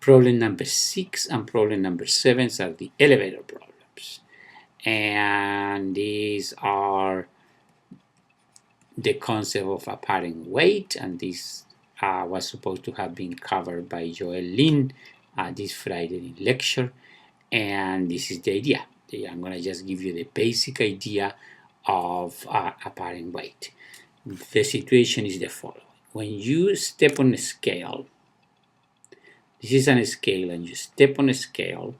Problem number 6 and problem number 7 are the elevator problems. And these are the concept of apparent weight, and this was supposed to have been covered by Joel Lin this Friday in lecture. And this is the idea. I'm going to just give you the basic idea of apparent weight. The situation is the following. When you step on a scale, this is on a scale, and you step on a scale,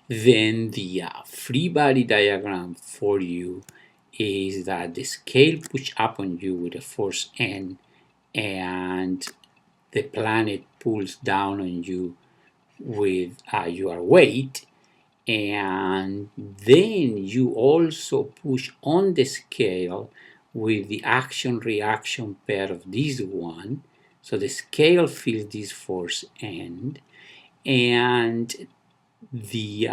then the free body diagram for you is that the scale push up on you with a force N, and the planet pulls down on you with your weight, and then you also push on the scale with the action-reaction pair of this one. So the scale feels this force N, and the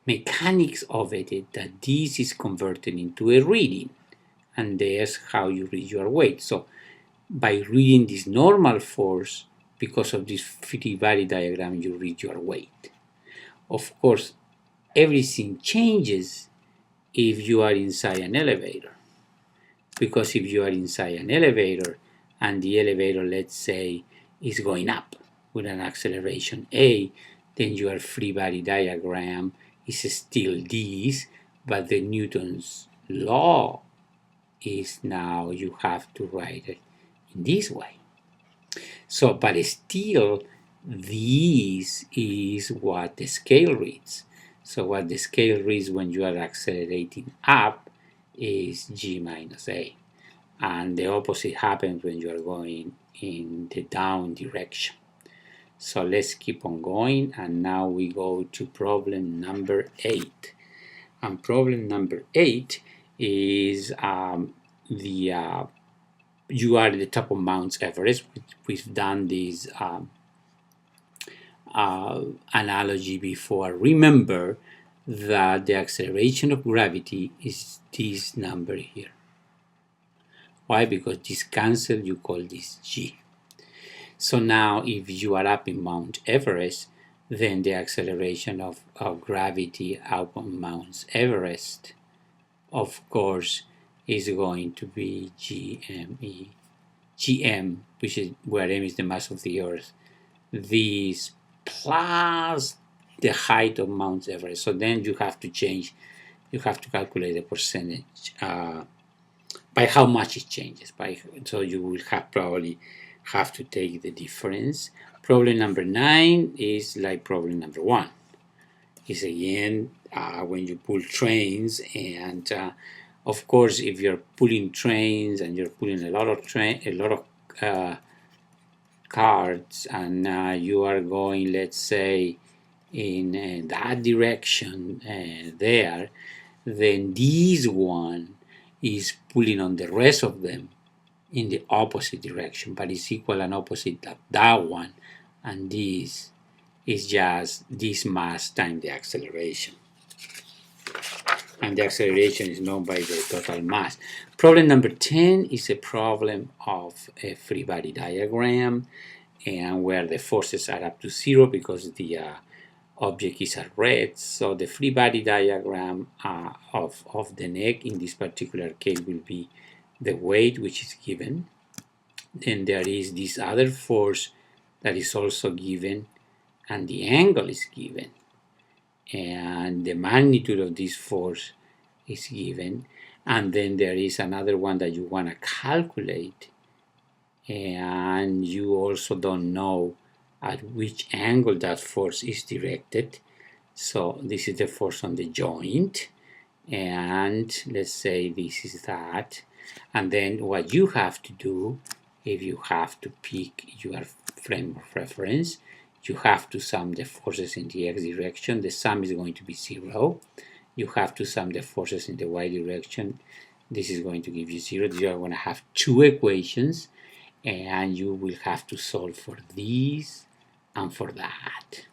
mechanics of it is that this is converted into a reading, and there's how you read your weight. So by reading this normal force, because of this free body diagram, you read your weight. Of course, everything changes if you are inside an elevator, because if you are inside an elevator and the elevator, let's say, is going up with an acceleration a, then your free body diagram is still this, but the Newton's law is now you have to write it in this way. So, but still, this is what the scale reads. So what the scale reads when you are accelerating up is g minus a. And the opposite happens when you are going in the down direction. So let's keep on going, and now we go to problem number 8. And problem number 8 is you are at the top of Mount Everest. We've done this analogy before. Remember that the acceleration of gravity is this number here. Why? Because this cancel, you call this g. So now if you are up in Mount Everest, then the acceleration of gravity up on Mount Everest, of course, is going to be gm, which is where m is the mass of the Earth, this plus the height of Mount Everest. So then you have to change, you have to calculate the percentage by how much it changes. So you will probably have to take the difference. Problem number 9 is like problem number 1. Is again when you pull trains, and of course, if you're pulling trains and you're pulling a lot of carts, and you are going, let's say, in that direction there, then this one is pulling on the rest of them in the opposite direction, but it's equal and opposite of that one, and this is just this mass times the acceleration. And the acceleration is known by the total mass. Problem number 10 is a problem of a free body diagram, and where the forces are up to 0 because the object is at rest. So the free body diagram of the neck in this particular case will be the weight, which is given. Then there is this other force that is also given, and the angle is given, and the magnitude of this force is given, and then there is another one that you want to calculate, and you also don't know at which angle that force is directed. So this is the force on the joint, and let's say this is that. And then what you have to do, if you have to pick your frame of reference, you have to sum the forces in the x direction. The sum is going to be 0. You have to sum the forces in the y direction. This is going to give you 0. You are going to have two equations, and you will have to solve for this and for that.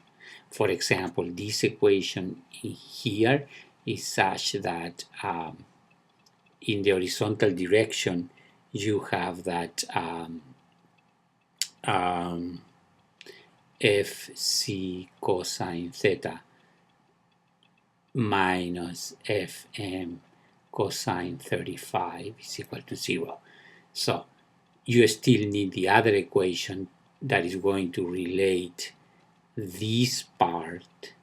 For example, this equation here is such that in the horizontal direction you have that fc cosine theta minus fm cosine 35 is equal to 0. So you still need the other equation that is going to relate this part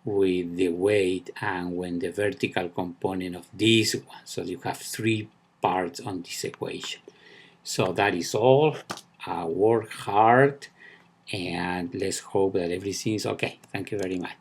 with the weight and when the vertical component of this one. So you have 3 parts on this equation. So that is all. Work hard and let's hope that everything is okay. Thank you very much.